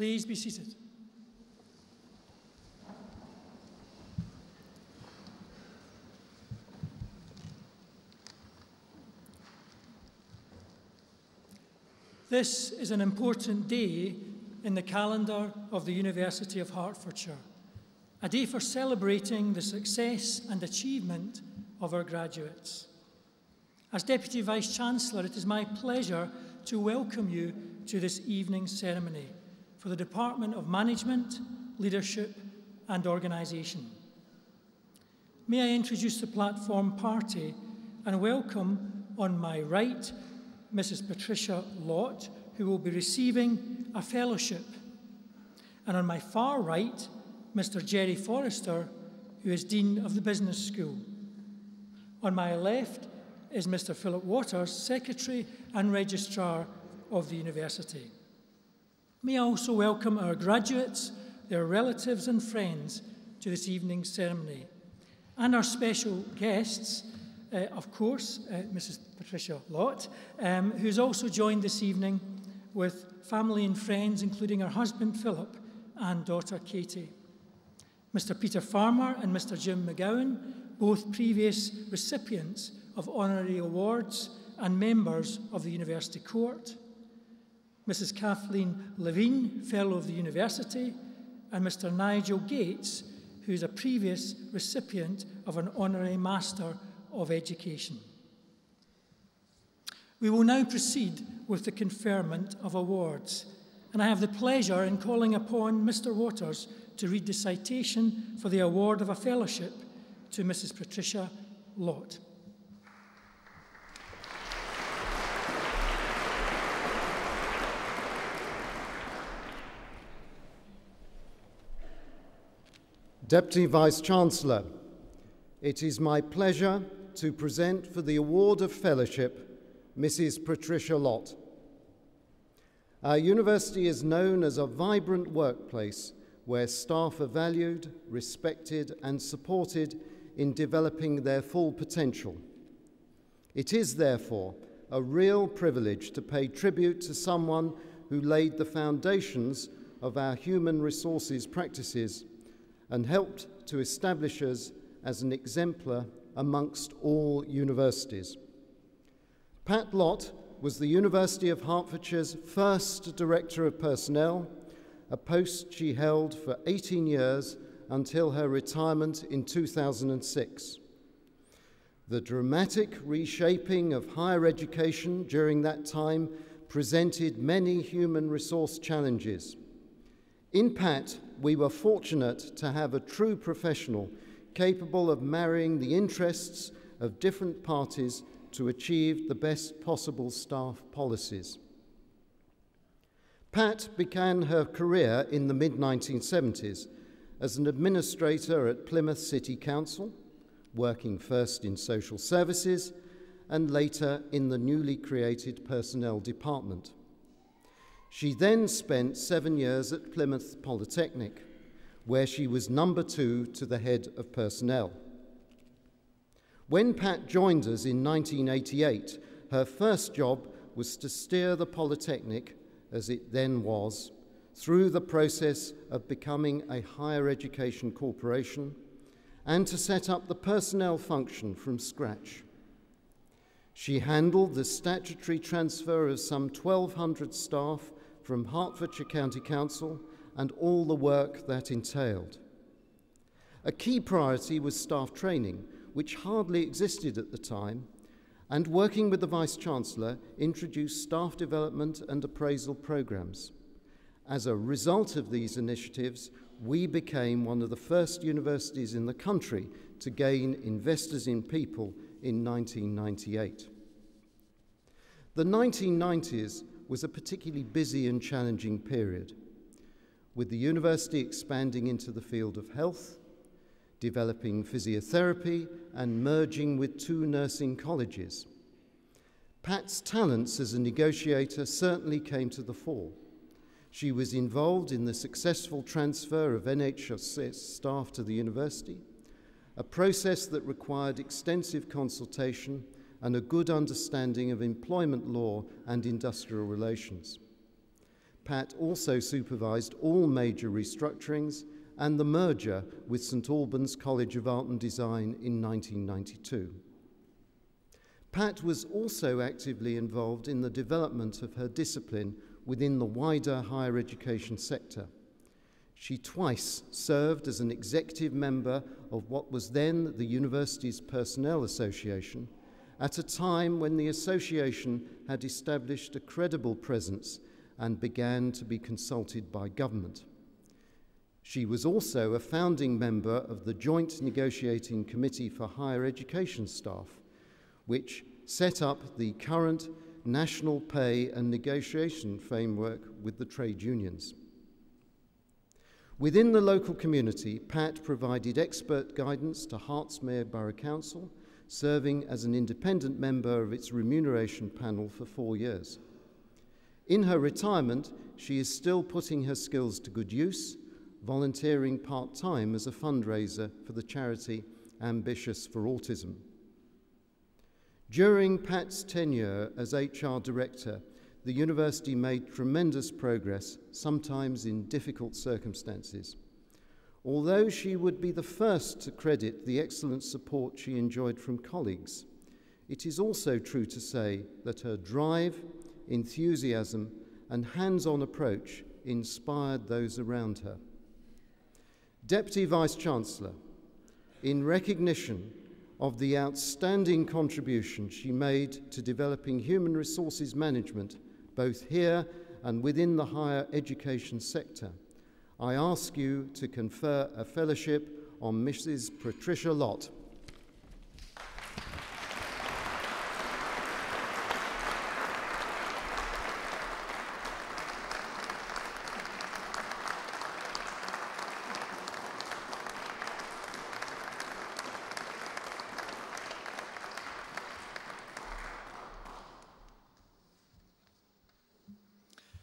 Please be seated. This is an important day in the calendar of the University of Hertfordshire, a day for celebrating the success and achievement of our graduates. As Deputy Vice-Chancellor, it is my pleasure to welcome you to this evening's ceremony for the Department of Management, Leadership and Organisation. May I introduce the platform party and welcome on my right Mrs. Patricia Lott, who will be receiving a fellowship, and on my far right, Mr. Jerry Forrester, who is Dean of the Business School. On my left is Mr. Philip Waters, Secretary and Registrar of the University. May I also welcome our graduates, their relatives and friends to this evening's ceremony, and our special guests, of course, Mrs. Patricia Lott, who's also joined this evening with family and friends, including her husband Philip and daughter Katie. Mr. Peter Farmer and Mr. Jim McGowan, both previous recipients of honorary awards and members of the University Court. Mrs. Kathleen Levine, Fellow of the University, and Mr. Nigel Gates, who's a previous recipient of an Honorary Master of Education. We will now proceed with the conferment of awards, and I have the pleasure in calling upon Mr. Waters to read the citation for the award of a fellowship to Mrs. Patricia Lott. Deputy Vice-Chancellor, it is my pleasure to present for the award of fellowship Mrs. Patricia Lott. Our university is known as a vibrant workplace where staff are valued, respected and supported in developing their full potential. It is therefore a real privilege to pay tribute to someone who laid the foundations of our human resources practices and helped to establish us as an exemplar amongst all universities. Pat Lott was the University of Hertfordshire's first Director of Personnel, a post she held for 18 years until her retirement in 2006. The dramatic reshaping of higher education during that time presented many human resource challenges. In Pat, we were fortunate to have a true professional capable of marrying the interests of different parties to achieve the best possible staff policies. Pat began her career in the mid-1970s as an administrator at Plymouth City Council, working first in social services and later in the newly created Personnel Department. She then spent 7 years at Plymouth Polytechnic, where she was number 2 to the head of personnel. When Pat joined us in 1988, her first job was to steer the Polytechnic, as it then was, through the process of becoming a higher education corporation and to set up the personnel function from scratch. She handled the statutory transfer of some 1,200 staff from Hertfordshire County Council and all the work that entailed. A key priority was staff training, which hardly existed at the time, and working with the Vice-Chancellor, introduced staff development and appraisal programs. As a result of these initiatives, we became one of the first universities in the country to gain Investors in People in 1998. The 1990s was a particularly busy and challenging period, with the university expanding into the field of health, developing physiotherapy, and merging with 2 nursing colleges. Pat's talents as a negotiator certainly came to the fore. She was involved in the successful transfer of NHS staff to the university, a process that required extensive consultation and a good understanding of employment law and industrial relations. Pat also supervised all major restructurings and the merger with St Albans College of Art and Design in 1992. Pat was also actively involved in the development of her discipline within the wider higher education sector. She twice served as an executive member of what was then the university's Personnel Association, at a time when the association had established a credible presence and began to be consulted by government. She was also a founding member of the Joint Negotiating Committee for Higher Education Staff, which set up the current national pay and negotiation framework with the trade unions. Within the local community, Pat provided expert guidance to Hertsmere Borough Council, serving as an independent member of its remuneration panel for 4 years. In her retirement, she is still putting her skills to good use, volunteering part-time as a fundraiser for the charity Ambitious for Autism. During Pat's tenure as HR Director, the university made tremendous progress, sometimes in difficult circumstances. Although she would be the first to credit the excellent support she enjoyed from colleagues, it is also true to say that her drive, enthusiasm, and hands-on approach inspired those around her. Deputy Vice-Chancellor, in recognition of the outstanding contribution she made to developing human resources management, both here and within the higher education sector, I ask you to confer a fellowship on Mrs. Patricia Lott.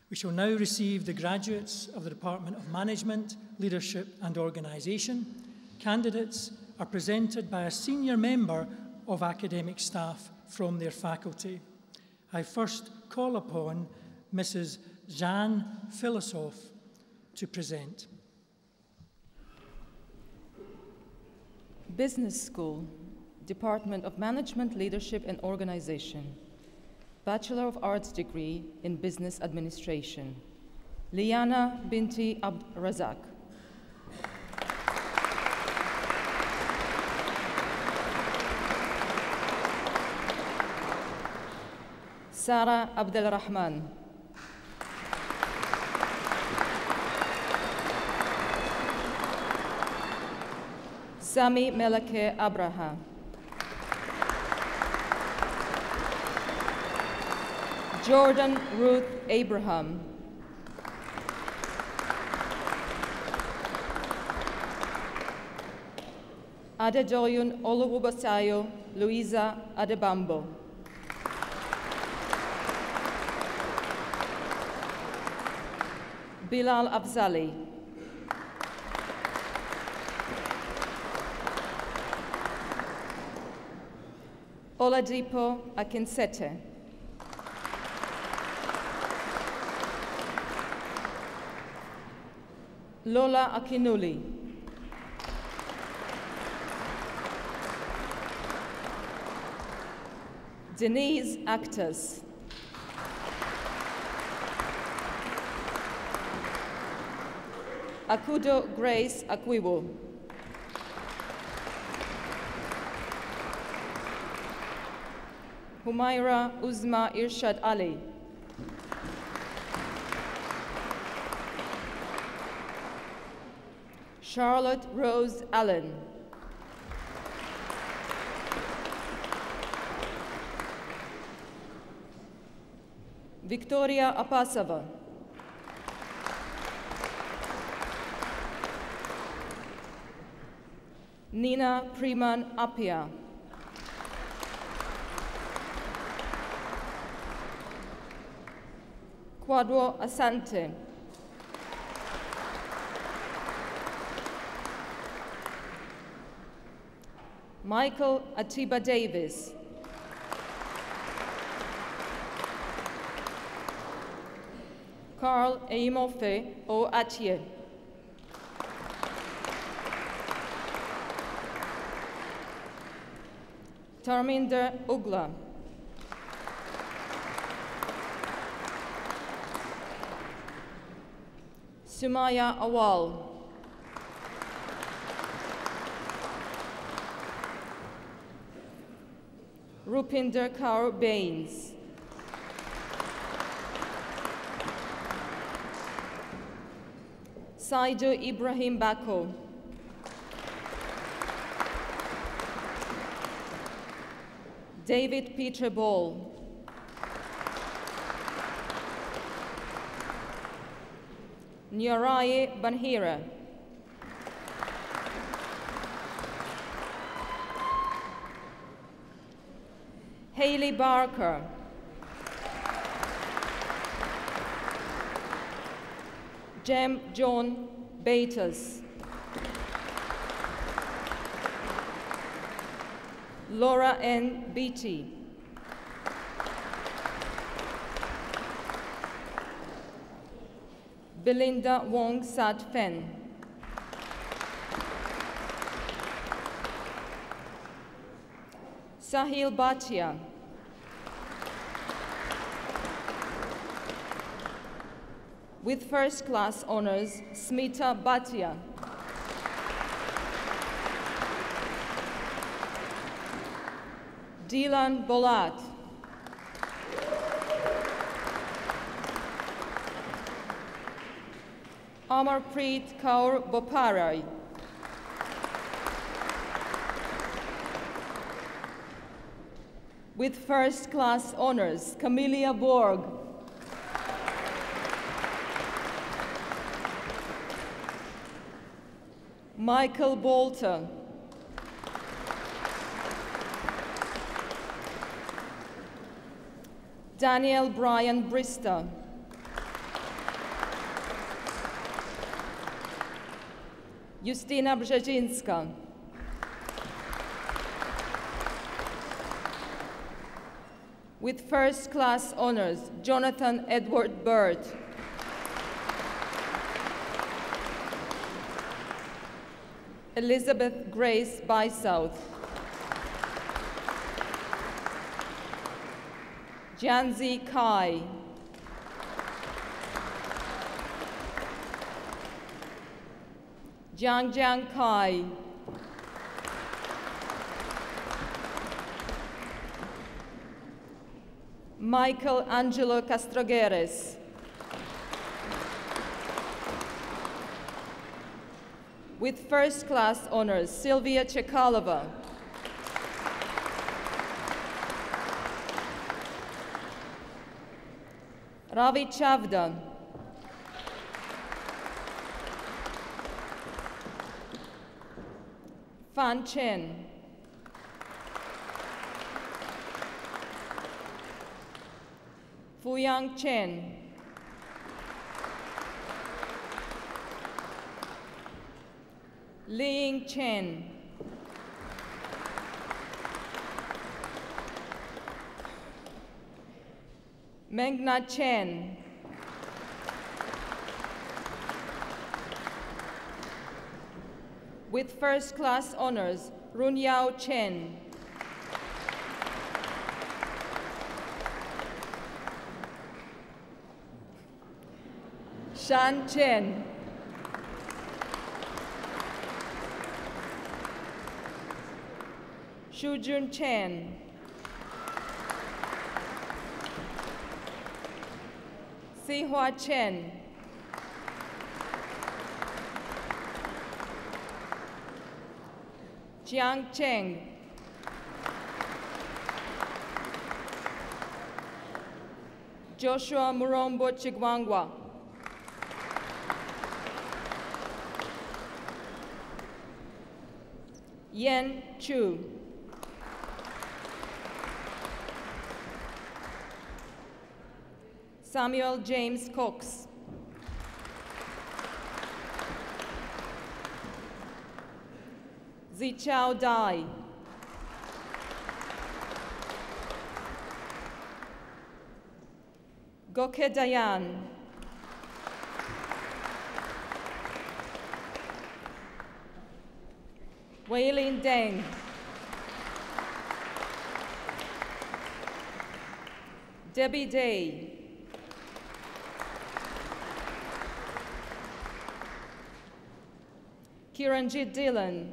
We shall now receive the graduates of the Department of Management, Leadership and Organisation. Candidates are presented by a senior member of academic staff from their faculty. I first call upon Mrs. Jeanne Philosophe to present. Business School, Department of Management, Leadership and Organisation. Bachelor of Arts degree in Business Administration. Liana Binti Abd Razak. Sarah Abdel Rahman. Sami Melake Abraha. Jordan Ruth Abraham. Adedoyun Oluwabasayo Louisa Adebambo. Bilal Afzali. Oladipo Akinsete. Lola Akinuli. Denise Actas. Akudo Grace Akwiwo. Humaira Uzma Irshad Ali. Charlotte Rose Allen. Victoria Apasava. Nina Priman Apia. Kwadwo Asante. Michael Atiba Davis. Carl Eimofe O Atye. Tarminder Ugla. Sumaya Awal. Rupinder Kaur Bains. Saidu Ibrahim Bako. David Peter Ball. Nyaraye Banhira. Haley Barker. Jem John Beatus. Laura N. Beatty. Belinda Wong Sat Fen. Sahil Bhatia. With first class honors, Smita Bhatia. Dylan Bolat. Amarpreet Kaur Boparai. With first class honors, Camelia Borg. Michael Bolter. Daniel Brian Brister. Justina Brzezinska. With first class honors, Jonathan Edward Bird. Elizabeth Grace Bysouth. Janzi Kai. Jiang Kai. Michael Angelo Castrogueres. With first class honors, Sylvia Chekalova. Ravi Chavda. Fan Chen. Fuyang Chen. Ling Chen. Mengna Chen. With first class honors, Runyao Chen. Shan Chen. Shujun Chen. Sihua Chen. Jiang Cheng. Joshua Murombo Chigwangwa. Yen Chu. Samuel James Cox. Zichao Dai. Goke Dayan. Wailin Deng. Debbie Day. Kiranjit Dillon.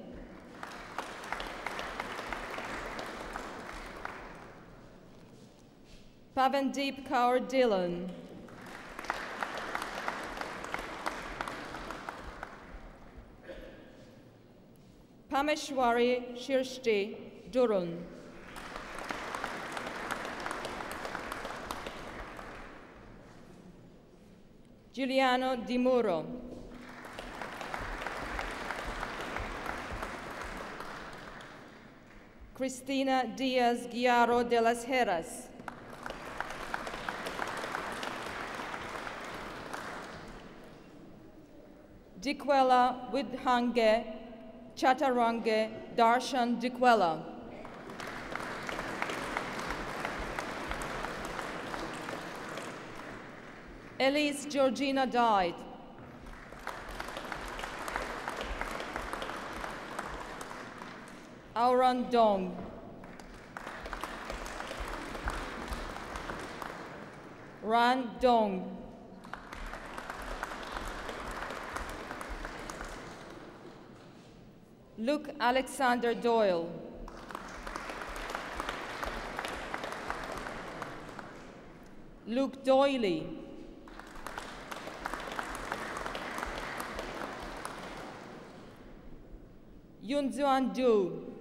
Pavandeep Kaur Dillon. Pameshwari Shirshti Durun. Giuliano Di Muro. Cristina Diaz Guiaro de las Heras. Dikwela Widhange Chatarange Darshan Dikwela. Elise Georgina died. Auran Dong. Ran Dong. Luke Alexander Doyle. Luke Doyley. Yunzuan Du.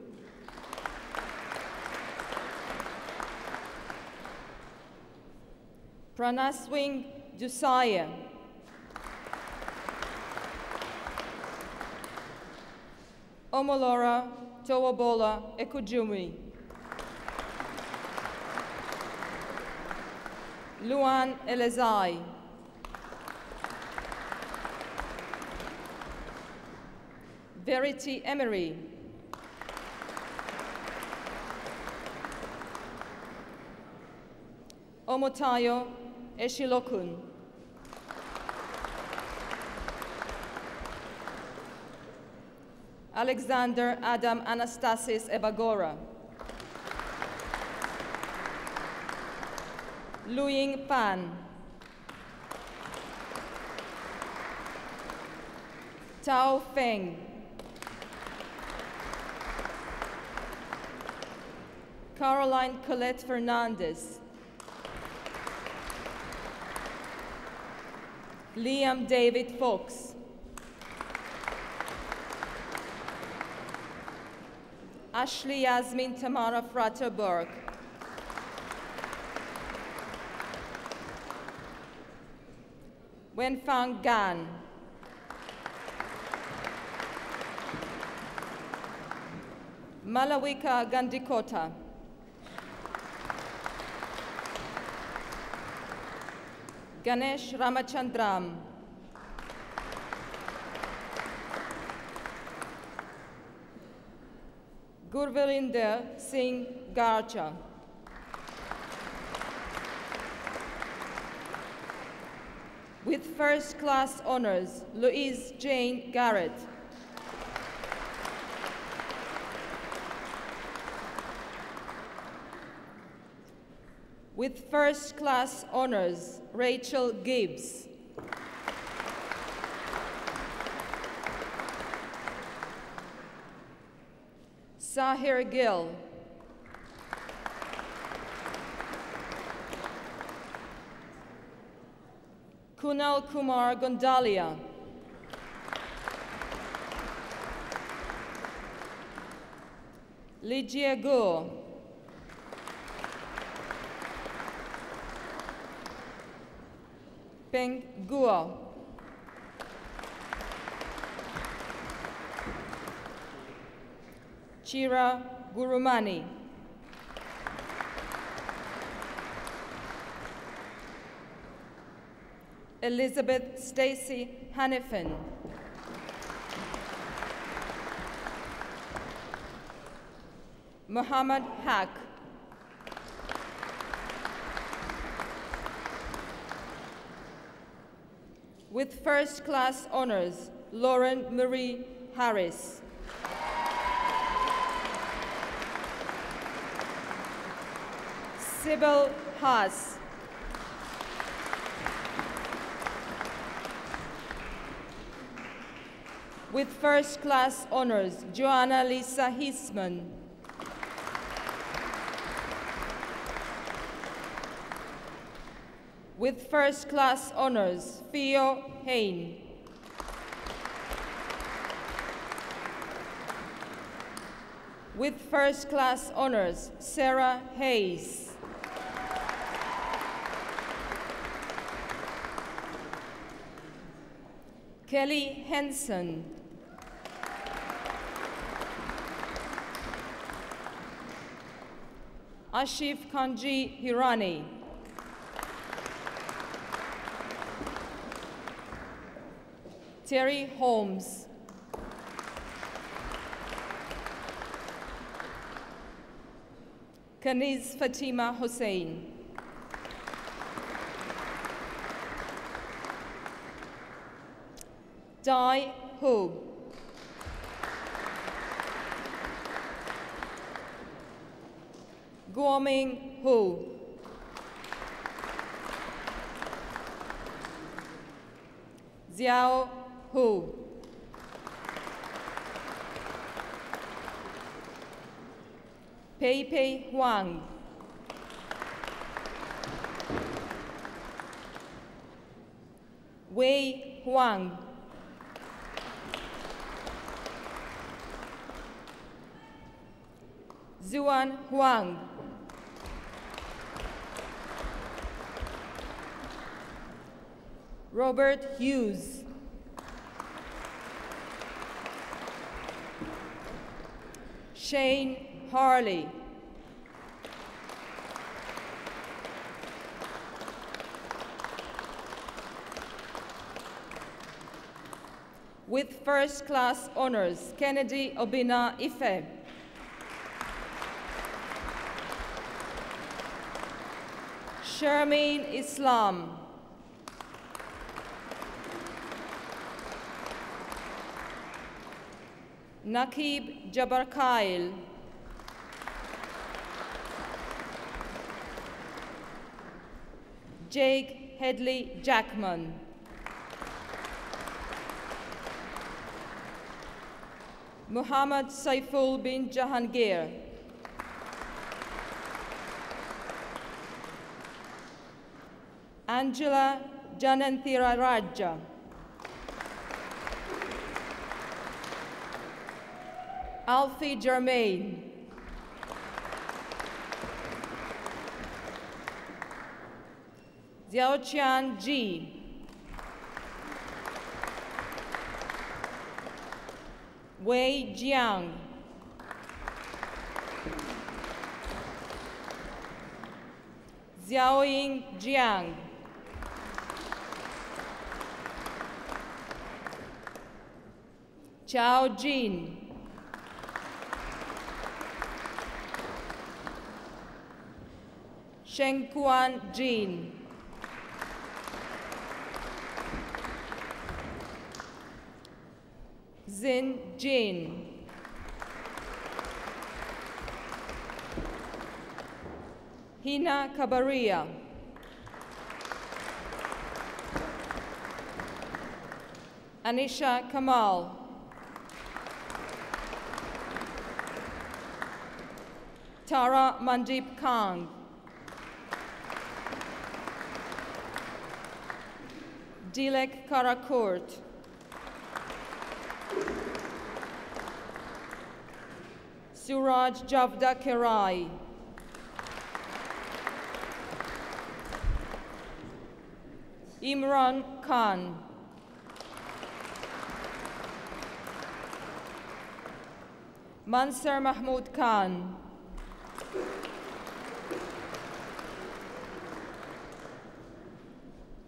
Pranaswing Dusaya. Omolora Towabola Ekujumi. Luan Elezai. Verity Emery. Omotayo Eshilokun. Alexander Adam Anastasis Ebagora. Luying Pan. Tao Feng. Caroline Colette Fernandez. Liam David Fox. Ashley Yasmin Tamara Fraterberg. Wenfang Gan. Malawika Gandikota. Ganesh Ramachandram. Gurvarinder Singh Garcha. With first-class honors, Louise Jane Garrett. With first-class honors, Rachel Gibbs. Sahir Gill. Kunal Kumar Gondalia. Ligia Guo. Peng Guo. Chira Gurumani. Elizabeth Stacy Hannifin. Muhammad Haq. With first-class honors, Lauren Marie Harris. Sybil Haas. With first-class honors, Joanna Lisa Hisman. With first-class honors, Theo Hain. With first-class honors, Sarah Hayes. Kelly Henson. Ashif Kanji Hirani. Terry Holmes. Kaniz Fatima Hussein. Dai Hu. Guoming Hu. Xiao Hu. Pei Huang. Wei Huang. Zuan Huang. Robert Hughes. Shane Harley. With first-class honors, Kennedy Obina Ife. Shermaine Islam. Nakib Jabarkail. Jake Headley Jackman. Muhammad Saiful bin Jahangir. Angela Jananthira Raja. Alfie Germain. Xiaoqian Ji. Wei Jiang. Xiaoying Jiang. Chao Jin. Shengquan Jin. Xin Jin. Hina Kabaria. Anisha Kamal. Tara Mandeep Kang. Dilek Karakurt. Suraj Javda Kerai. Imran Khan. Mansur Mahmood Khan.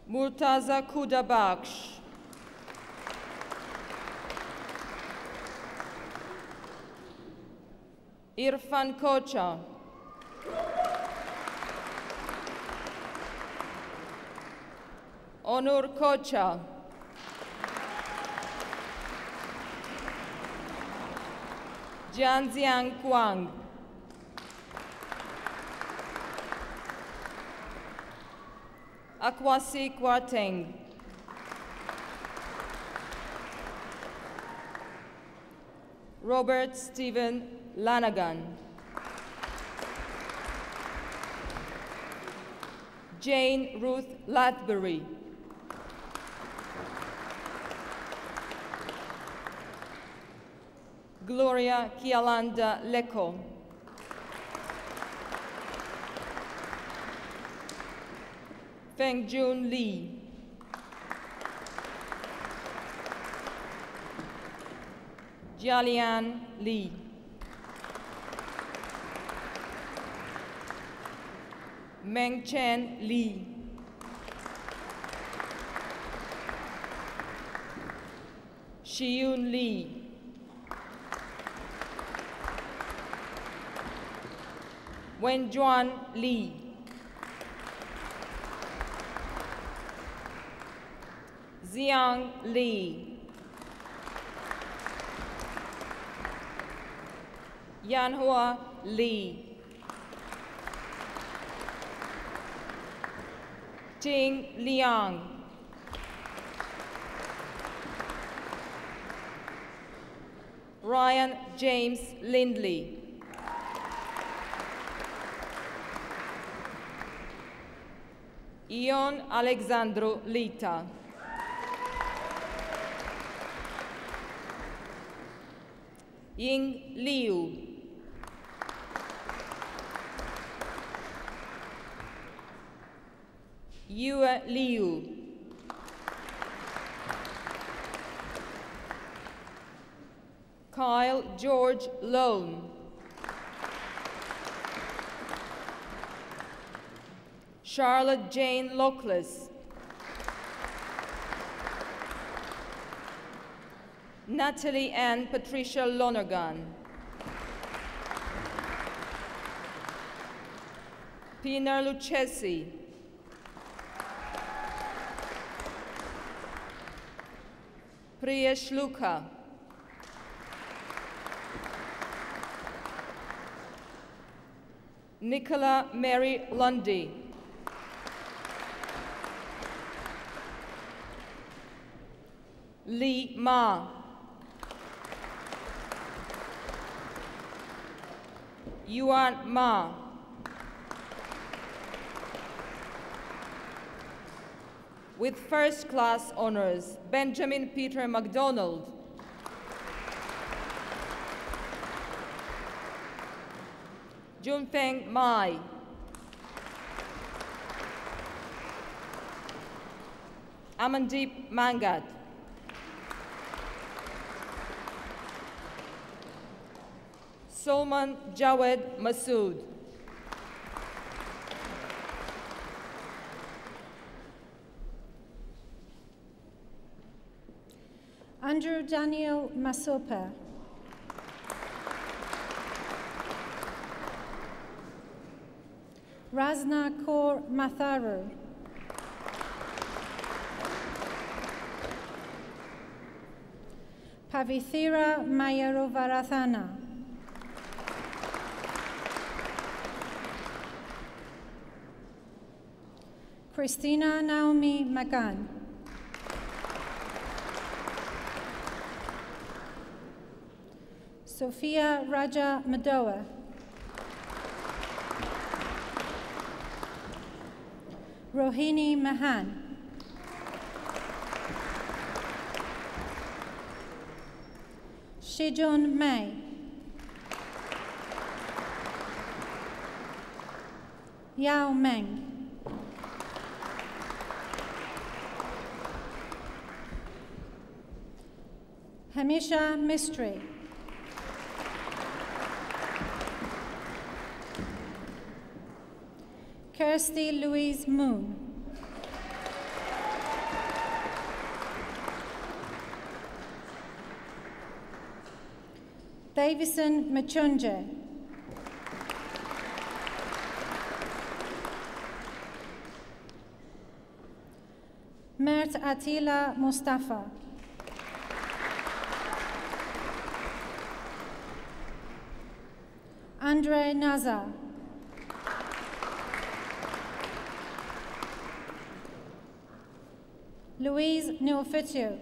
Murtaza Kudabaksh. Irfan Kocha. Onur Kocha. Jianxiang Guang. Akwasi Kwarteng. Robert Stephen Lanagan. Jane Ruth Latbury. Gloria Kialanda Leko. Feng Jun Lee. Jialian Lee. Meng Chen Lee. Shiyun Lee. Wenjuan Lee. Xiang Li. Yanhua Li. Ting Liang. Ryan James Lindley. Ion Alexandru Lita. Ying Liu. Yue Liu. Kyle George Lone. Charlotte Jane Lockless. Natalie Ann Patricia Lonergan. Pinar Lucchesi. Priyesh Luka. Nicola Mary Lundy. Li Ma. Yuan Ma. With first-class honors, Benjamin Peter MacDonald. Junfeng Mai. Amandeep Mangat. Solman Jawed Masood. Andrew Daniel Masopa. Razna Kaur Matharu. Pavithira Mayarovarathana. Christina Naomi Magan. Sophia Raja Madoa. Rohini Mahan. Shijun May. Yao Meng. Hamisha Mistry. Kirsty Louise Moon. Davison Machunje. Mert Attila Mustafa. Andre Nazar. Louise Neofitio.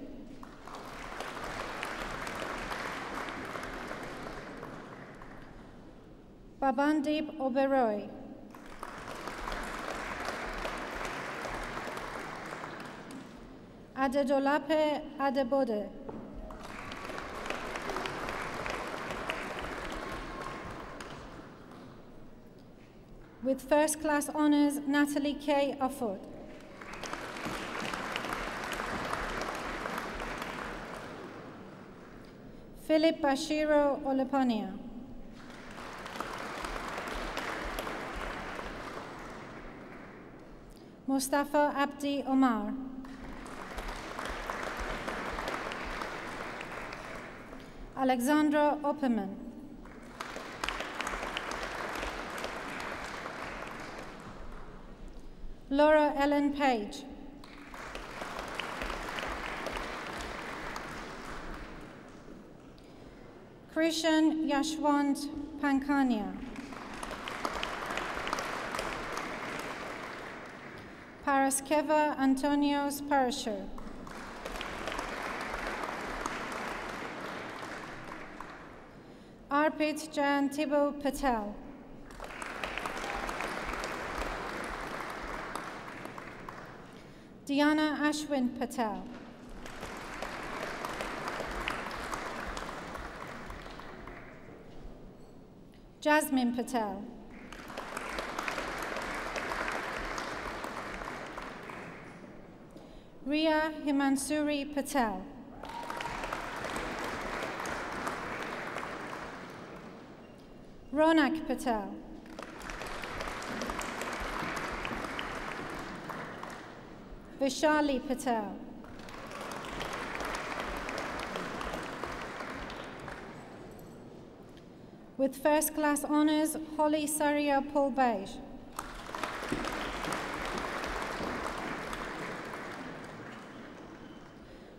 Babandip Oberoi. Adedolape Adebode. With first class honors, Natalie K. Afford. Philip Bashiro Olepania. Mustafa Abdi Omar. Alexandra Opperman. Laura Ellen Page. Krishan Yashwant Pankania. Paraskeva Antonios Parashur. Arpit Jayantibo Patel. Diana Ashwin Patel. Jasmine Patel. Ria Himansuri Patel. Ronak Patel. Vishali Patel. With first class honors, Holly Saria Polbeige.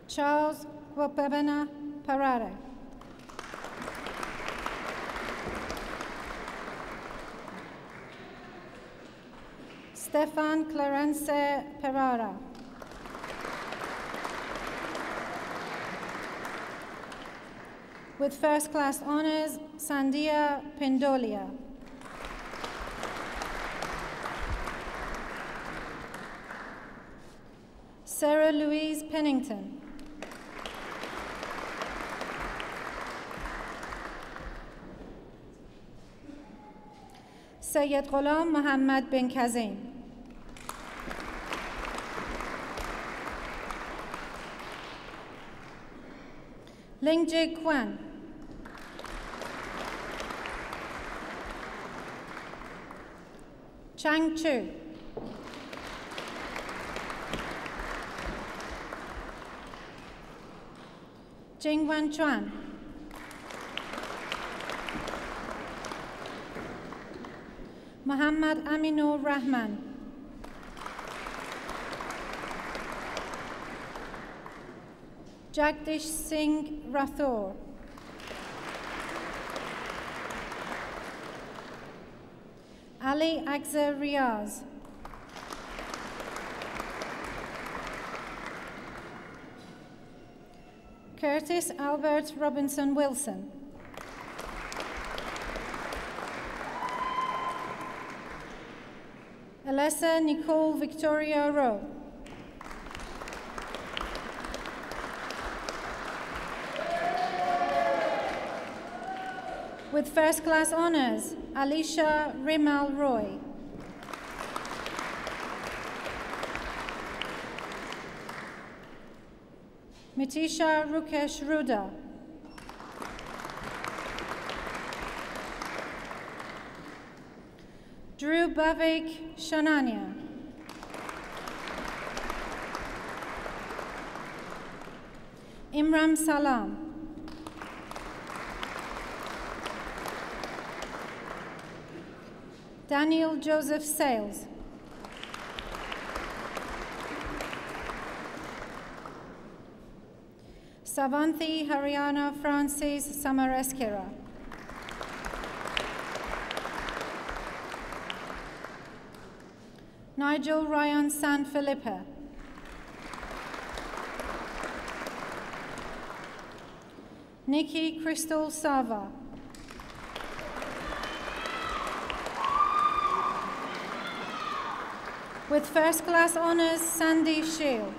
Charles Gwabebena Parare. Stefan Clarence Perara. With first class honors, Sandia Pendolia. Sarah Louise Pennington. Syed Ghulam Muhammad bin Kazim. Lingjie Kwan. Chang Chu. Jingwan Chuan. Muhammad Aminur Rahman. Jagdish Singh Rathore. Ali Akzer Riaz. Curtis Albert Robinson Wilson. Alessa Nicole Victoria Rowe. With first class honors, Alicia Rimal Roy. Mitisha Rukesh Ruda. Drew Bavik Shanania. Imran Salam. Daniel Joseph Sales. Savanthi Haryana Francis Samareskera. Nigel Ryan San Felipe. Nikki Crystal Sava. With first class honors, Sandy Shield.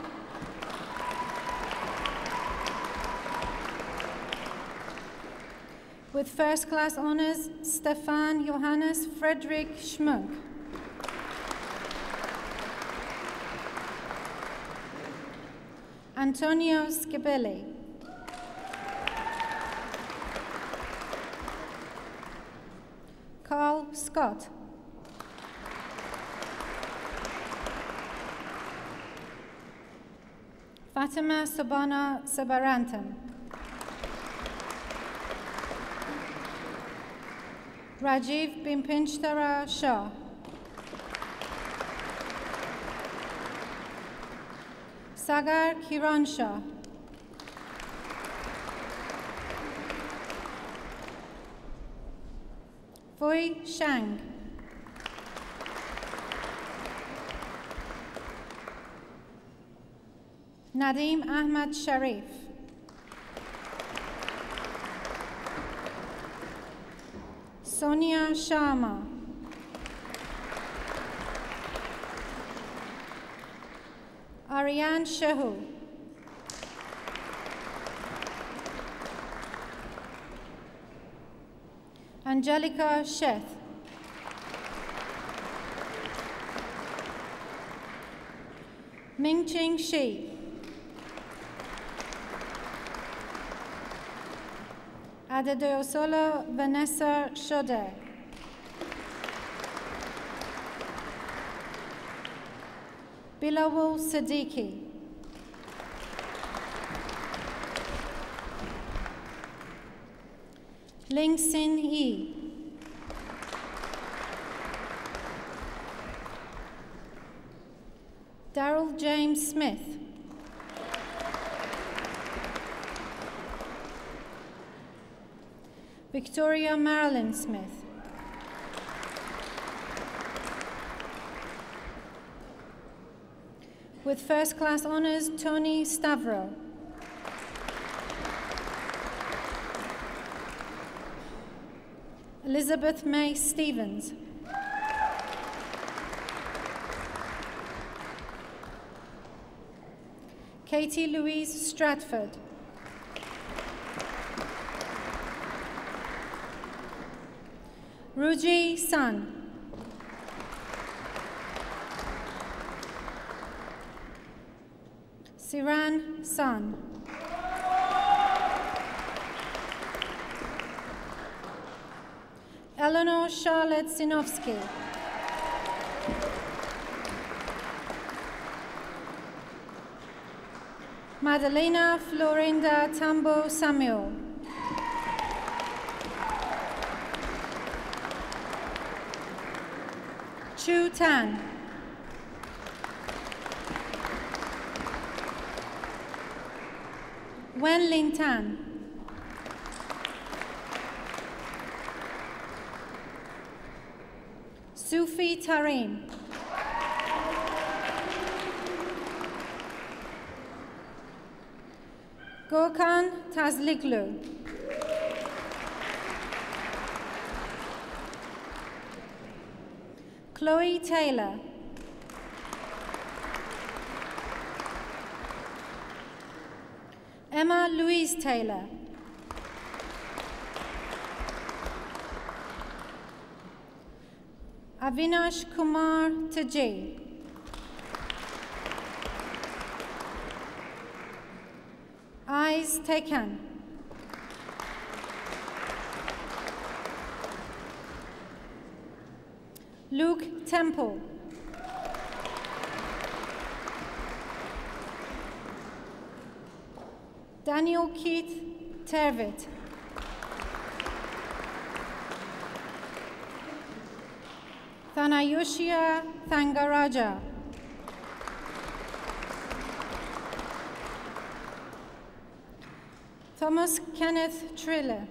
With first class honors, Stefan Johannes Frederick Schmuck. Antonio Scibelli. Carl Scott. Fatima Sobana Sabarantam. Rajiv Bimpinchtara Shah. Sagar Kiran Shah. Fui Shang. Nadeem Ahmad Sharif. Sonia Sharma. Ariane Shehu. Angelica Sheth. Mingqing Shi. Adedeosola Vanessa Shode. Bilawal Siddiqui. Ling Sin Yi. Daryl James Smith. Victoria Marilyn Smith. With first class honors, Tony Stavro. Elizabeth May Stevens. Katie Louise Stratford. Ruji Sun. Siran Sun. Eleanor Charlotte Sinofsky. Madalena Florinda Tambo Samuel. Chu Tan. Wen Lin Tan. Sufi Tarim. Gokhan Tazliglu. Chloe Taylor. Emma Louise Taylor. Avinash Kumar Tajay. Eyes taken. Luke Temple. Daniel Keith Tervit. Thanayushia Thangaraja. Thomas Kenneth Triller.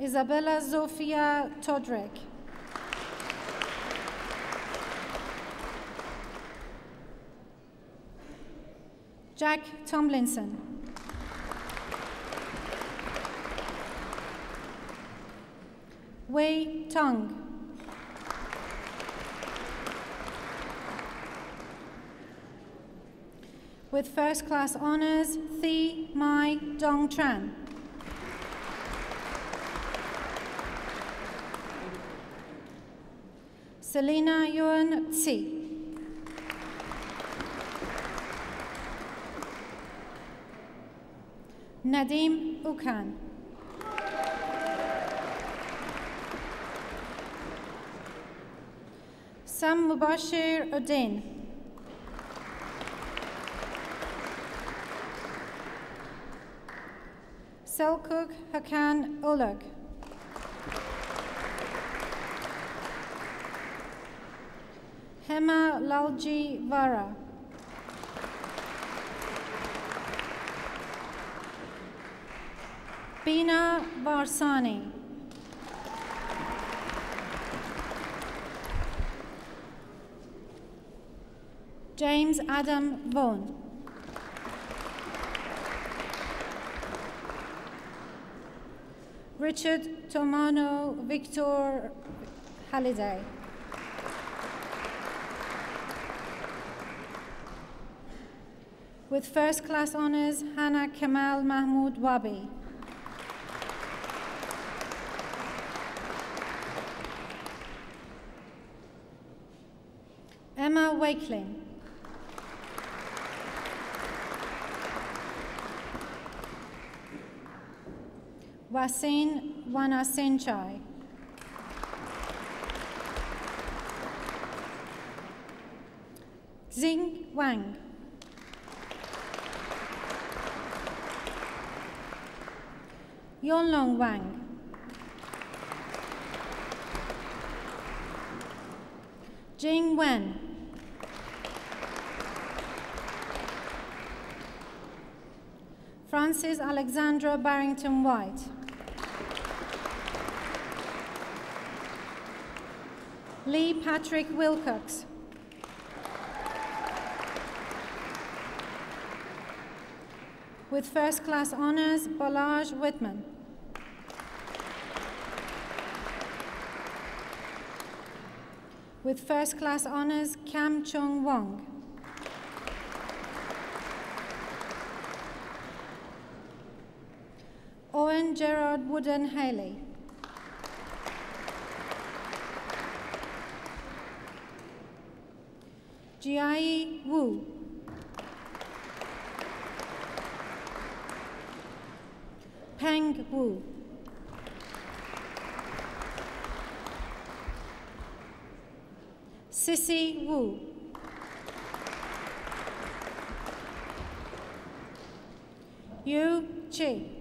Isabella Zofia Todrek. Jack Tomlinson. Wei Tong. With first class honours, Thi Mai Dong Tran. Selena Yuan Tsi. Nadim Ukan. Sam Mubashir Uddin. Selkuk Hakan Ulug. Hema Lalji Vara. Bina Varsani. James Adam Vaughan. Richard Tomano Victor Halliday. With first class honours, Hannah Kamal Mahmoud Wabi. Emma Wakeling. Wasin Wanasenchai. Xing Wang. Yonlong Wang. Jing Wen. Frances Alexandra Barrington White. Lee Patrick Wilcox. With first class honours, Balaj Whitman. With first class honours, Kam Chung Wong. Owen Gerard Wooden Haley. Jiai Wu. Peng Wu. Sissy Wu. Yu Chi.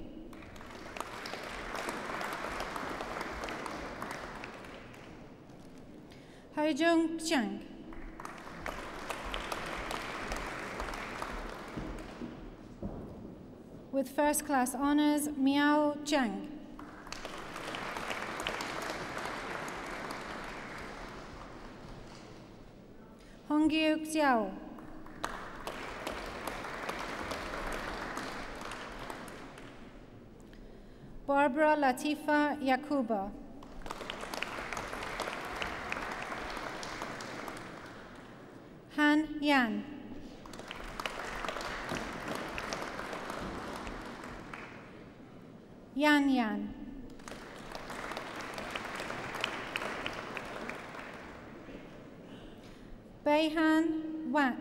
Haijung Chiang. With first class honours, Miao Zhang. Hongyu Xiao. Barbara Latifa Yakuba. Han Yan. Yan Yan. Beihan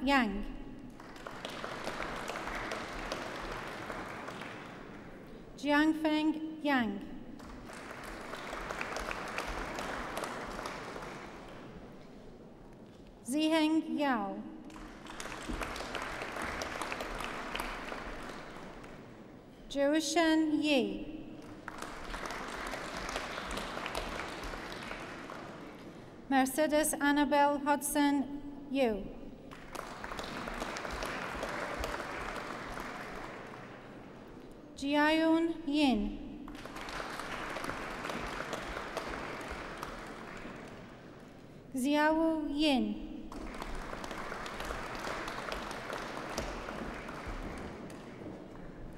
Yang. Jiangfeng Yang. Ziheng Yao. Zhuoshen Yi. Mercedes Annabelle Hudson Yu. Jiayun Yin. Xiaowu Yin.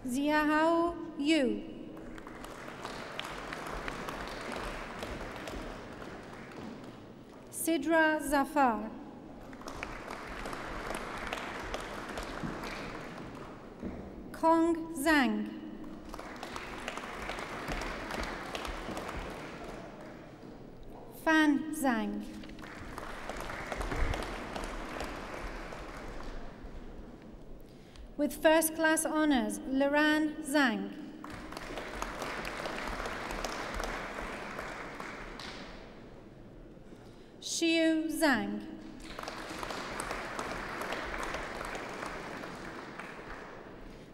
Ziahao Yu. Sidra Zafar. Kong Zhang. Fan Zhang. With first class honors, Liran Zhang. Xiu Zhang.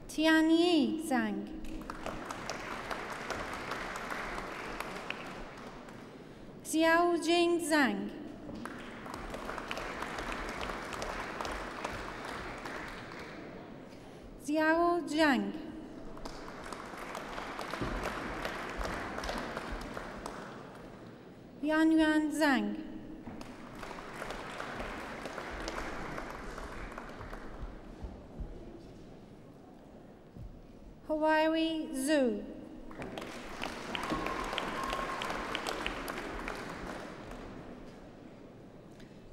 Tianyi Zhang. Xiaojing Zhang. Xiao Zhang. Yuanyuan Zhang. Hawaii Zhu.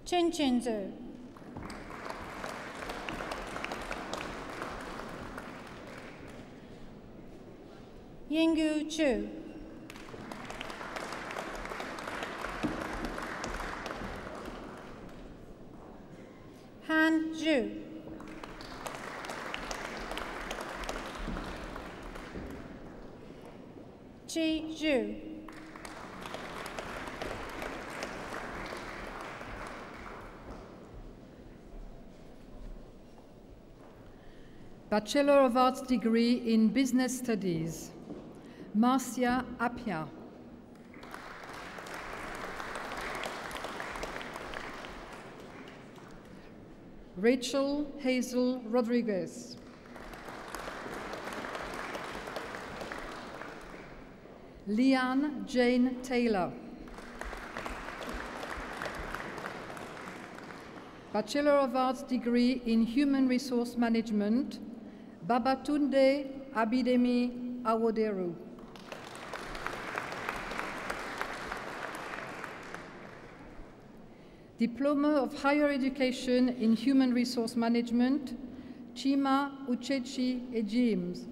Chin Zhu. Yinggu Chu. Han Zhu. Qi Zhu. Bachelor of Arts degree in Business Studies, Marcia Apia. Rachel Hazel Rodriguez. Leanne Jane Taylor. Bachelor of Arts degree in Human Resource Management, Babatunde Abidemi Awoderu. Diploma of Higher Education in Human Resource Management, Chima Uchechi Ejims.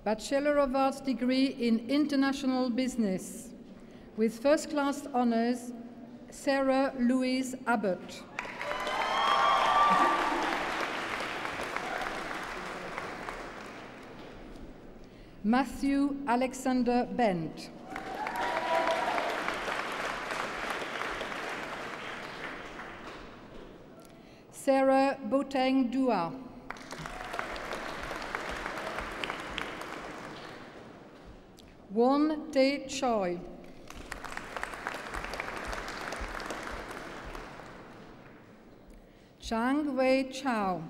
Bachelor of Arts degree in International Business, with first class honors, Sarah Louise Abbott. Matthew Alexander Bent. Sarah Boteng Dua. Won Tae Choi. Chang Wei Chow.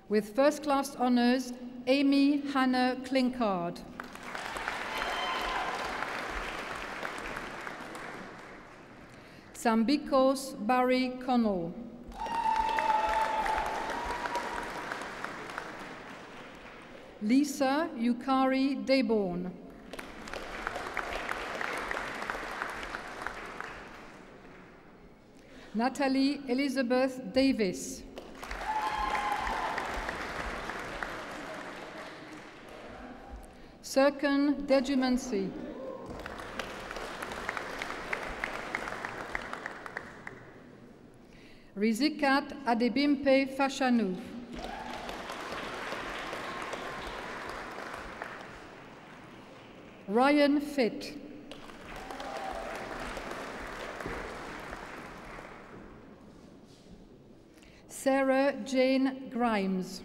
With first class honors, Amy Hannah Klinkard. Sambikos Barry Connell. Lisa Yukari Dayborn. Natalie Elizabeth Davis. Serkan Dejumansi. Rizikat Adebimpe Fashanu. Ryan Fitt. Sarah Jane Grimes.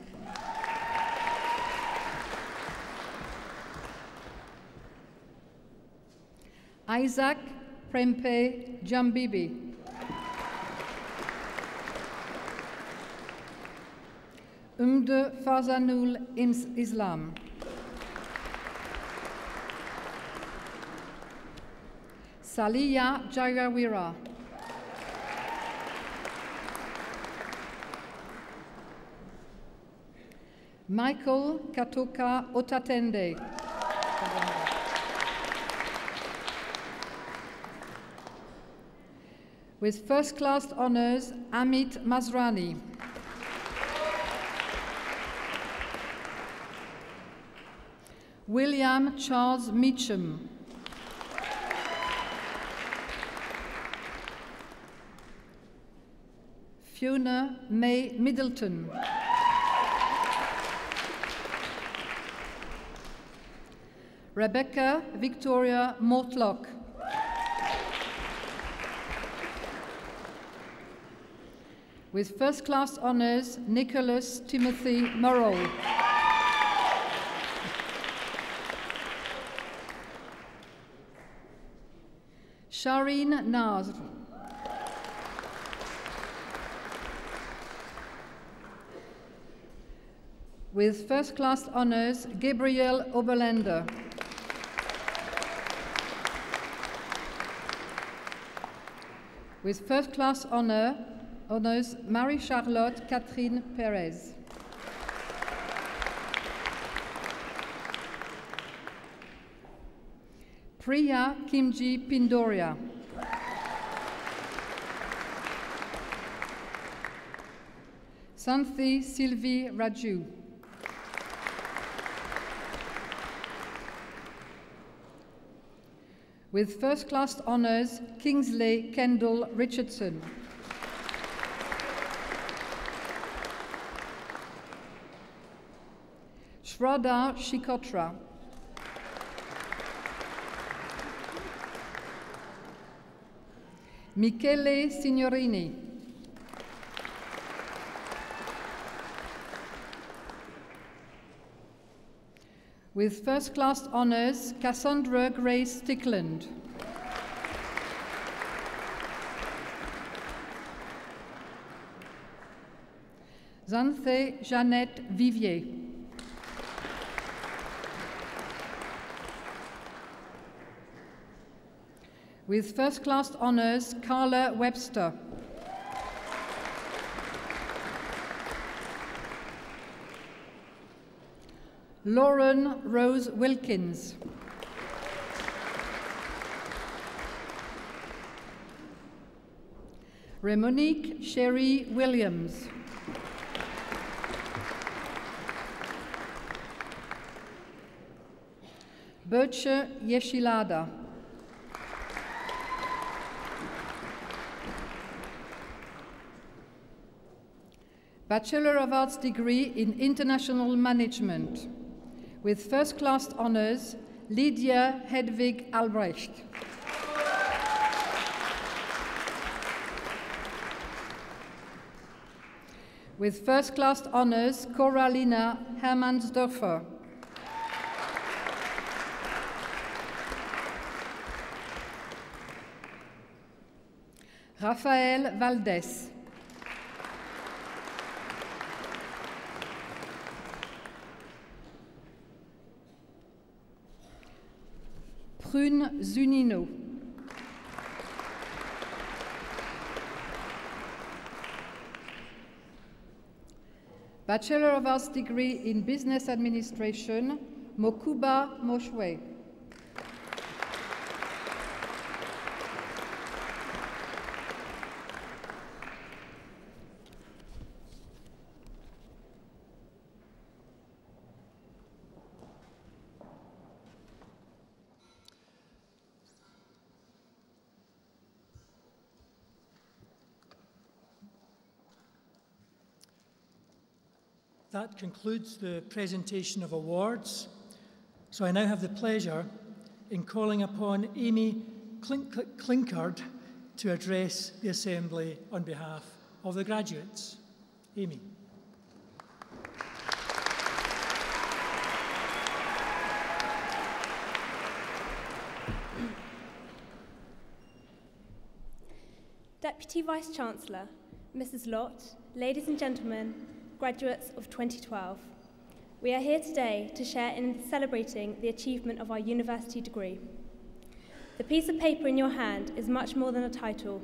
Isaac Prempe Jambibi. Umde Farzanul Islam. Saliya Jagawira. Michael Katoka Otatende. With first-class honors, Amit Masrani. William Charles Meacham. Fiona May Middleton. Rebecca Victoria Mortlock. With first-class honors, Nicholas Timothy Murrow. Shireen Nasr. With first-class honors, Gabriel Oberländer. With first-class honors, Marie-Charlotte Catherine Perez. Priya Kimji Pindoria. Santhi Sylvie Raju. With first-class honors, Kingsley Kendall Richardson. Shraddha Shikotra. Michele Signorini. With first-class honors, Cassandra Grace Stickland. Xanthe Jeannette Vivier. With first-class honors, Carla Webster. Lauren Rose Wilkins. Remonique Sherry Williams. Birche Yeshilada. Bachelor of Arts degree in International Management. With first-class honors, Lydia Hedvig Albrecht. With first-class honors, Coralina Hermannsdorfer. Rafael Valdés. Prune Zunino. Bachelor of Arts degree in Business Administration, Mokuba Moshwe. That concludes the presentation of awards. So I now have the pleasure in calling upon Amy Clinkard to address the Assembly on behalf of the graduates. Amy. Deputy Vice-Chancellor, Mrs. Lott, ladies and gentlemen, graduates of 2012. We are here today to share in celebrating the achievement of our university degree. The piece of paper in your hand is much more than a title.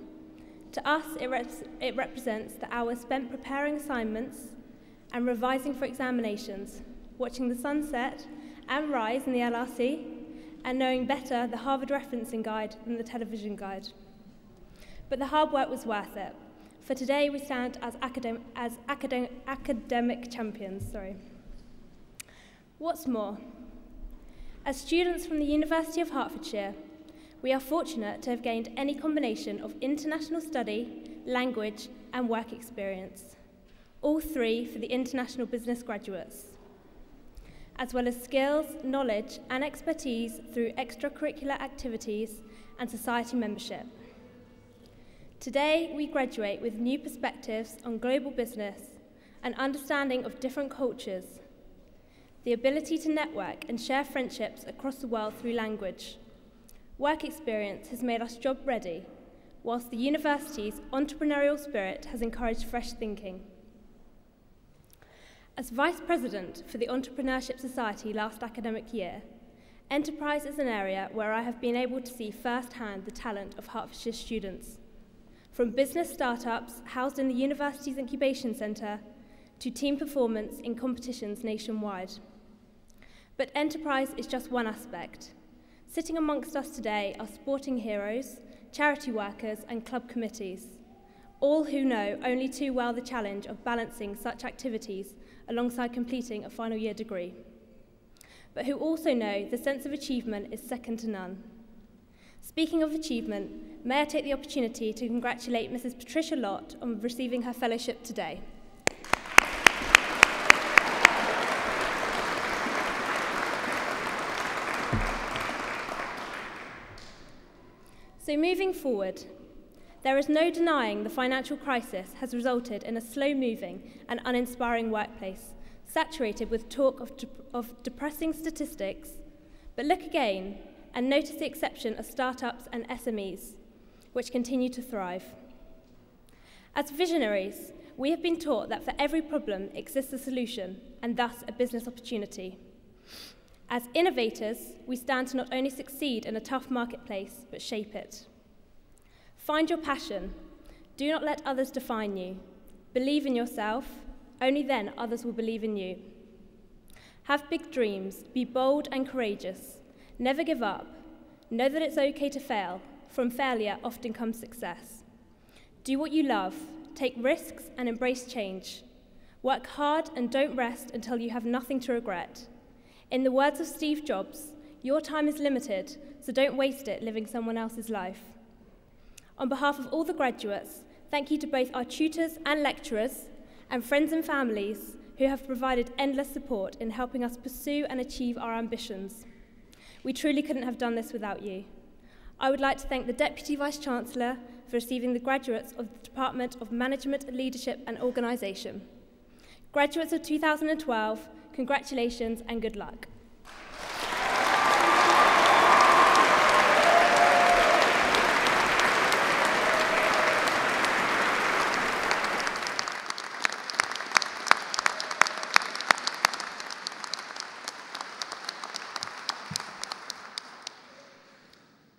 To us, it represents the hours spent preparing assignments and revising for examinations, watching the sun set and rise in the LRC, and knowing better the Harvard referencing guide than the television guide. But the hard work was worth it. For today, we stand as academic champions. What's more, as students from the University of Hertfordshire, we are fortunate to have gained any combination of international study, language, and work experience, all three for the international business graduates, as well as skills, knowledge, and expertise through extracurricular activities and society membership. Today, we graduate with new perspectives on global business, an understanding of different cultures, the ability to network and share friendships across the world through language. Work experience has made us job ready, whilst the university's entrepreneurial spirit has encouraged fresh thinking. As Vice President for the Entrepreneurship Society last academic year, enterprise is an area where I have been able to see firsthand the talent of Hertfordshire students. From business startups housed in the university's incubation centre to team performance in competitions nationwide. But enterprise is just one aspect. Sitting amongst us today are sporting heroes, charity workers and club committees, all who know only too well the challenge of balancing such activities alongside completing a final year degree, but who also know the sense of achievement is second to none. Speaking of achievement, may I take the opportunity to congratulate Mrs. Patricia Lott on receiving her fellowship today. So moving forward, there is no denying the financial crisis has resulted in a slow-moving and uninspiring workplace, saturated with talk of depressing statistics. But look again and notice the exception of startups and SMEs, which continue to thrive. As visionaries, we have been taught that for every problem exists a solution, and thus a business opportunity. As innovators, we stand to not only succeed in a tough marketplace, but shape it. Find your passion. Do not let others define you. Believe in yourself. Only then others will believe in you. Have big dreams. Be bold and courageous. Never give up. Know that it's okay to fail. From failure often comes success. Do what you love. Take risks and embrace change. Work hard and don't rest until you have nothing to regret. In the words of Steve Jobs, your time is limited, so don't waste it living someone else's life. On behalf of all the graduates, thank you to both our tutors and lecturers, and friends and families who have provided endless support in helping us pursue and achieve our ambitions. We truly couldn't have done this without you. I would like to thank the Deputy Vice-Chancellor for receiving the graduates of the Department of Management, Leadership and Organisation. Graduates of 2012, congratulations and good luck.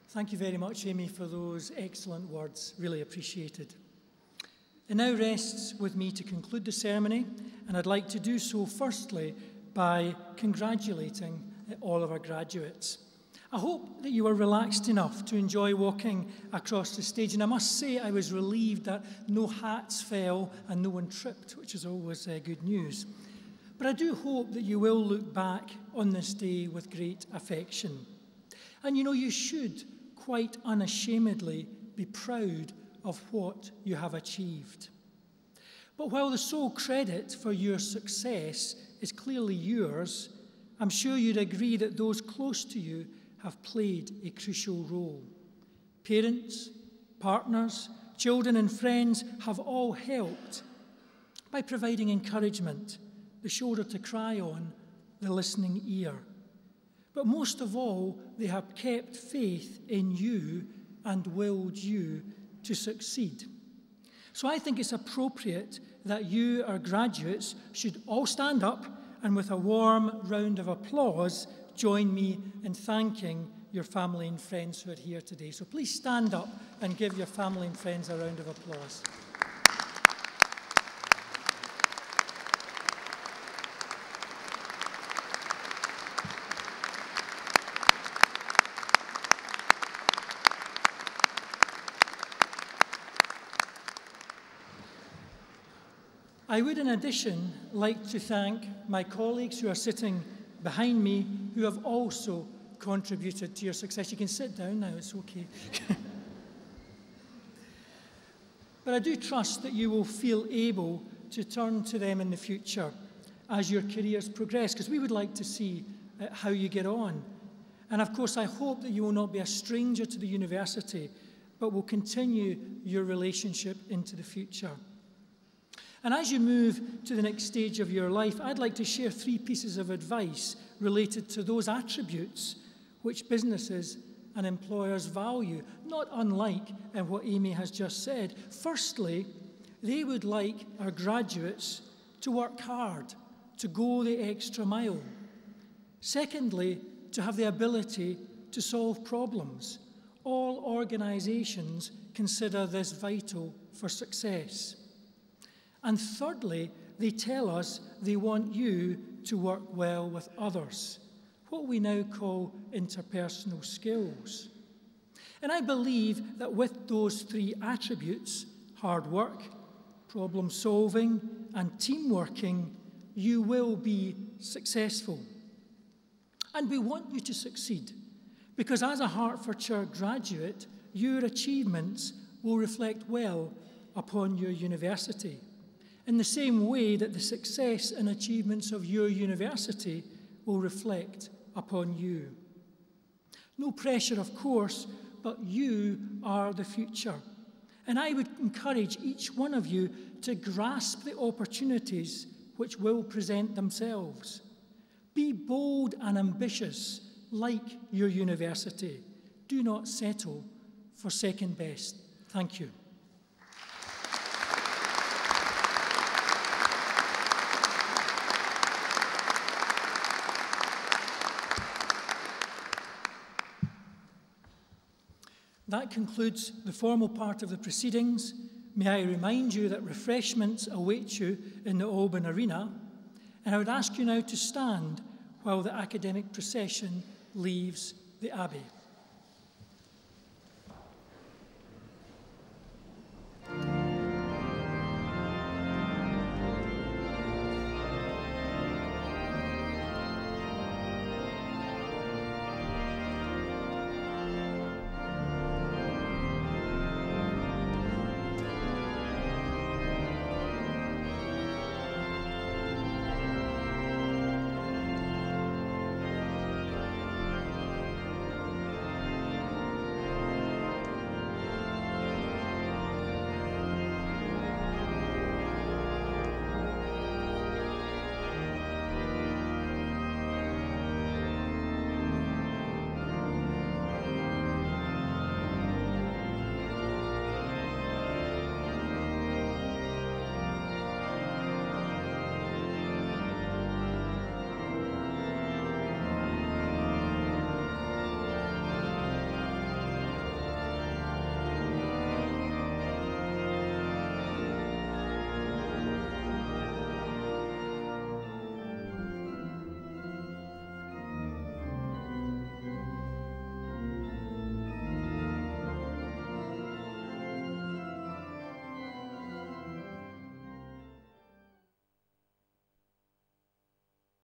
Thank you very much, Amy, for those excellent words. Really appreciated. It now rests with me to conclude the ceremony, and I'd like to do so firstly by congratulating all of our graduates. I hope that you were relaxed enough to enjoy walking across the stage, and I must say I was relieved that no hats fell and no one tripped, which is always good news. But I do hope that you will look back on this day with great affection. And you know, you should quite unashamedly be proud of what you have achieved. But while the sole credit for your success is clearly yours, I'm sure you'd agree that those close to you have played a crucial role. Parents, partners, children and friends have all helped by providing encouragement, the shoulder to cry on, the listening ear. But most of all, they have kept faith in you and willed you to succeed. So I think it's appropriate that you, our graduates, should all stand up and with a warm round of applause, join me in thanking your family and friends who are here today. So please stand up and give your family and friends a round of applause. I would, in addition, like to thank my colleagues who are sitting behind me who have also contributed to your success. You can sit down now, it's okay. But I do trust that you will feel able to turn to them in the future as your careers progress, because we would like to see how you get on. And of course, I hope that you will not be a stranger to the university, but will continue your relationship into the future. And as you move to the next stage of your life, I'd like to share 3 pieces of advice related to those attributes which businesses and employers value, not unlike what Amy has just said. Firstly, they would like our graduates to work hard, to go the extra mile. Secondly, to have the ability to solve problems. All organisations consider this vital for success. And thirdly, they tell us they want you to work well with others, what we now call interpersonal skills. And I believe that with those 3 attributes, hard work, problem solving, and teamworking, you will be successful. And we want you to succeed, because as a Hertfordshire graduate, your achievements will reflect well upon your university, in the same way that the success and achievements of your university will reflect upon you. No pressure, of course, but you are the future. And I would encourage each one of you to grasp the opportunities which will present themselves. Be bold and ambitious, like your university. Do not settle for second best. Thank you. That concludes the formal part of the proceedings. May I remind you that refreshments await you in the Alban Arena, and I would ask you now to stand while the academic procession leaves the Abbey.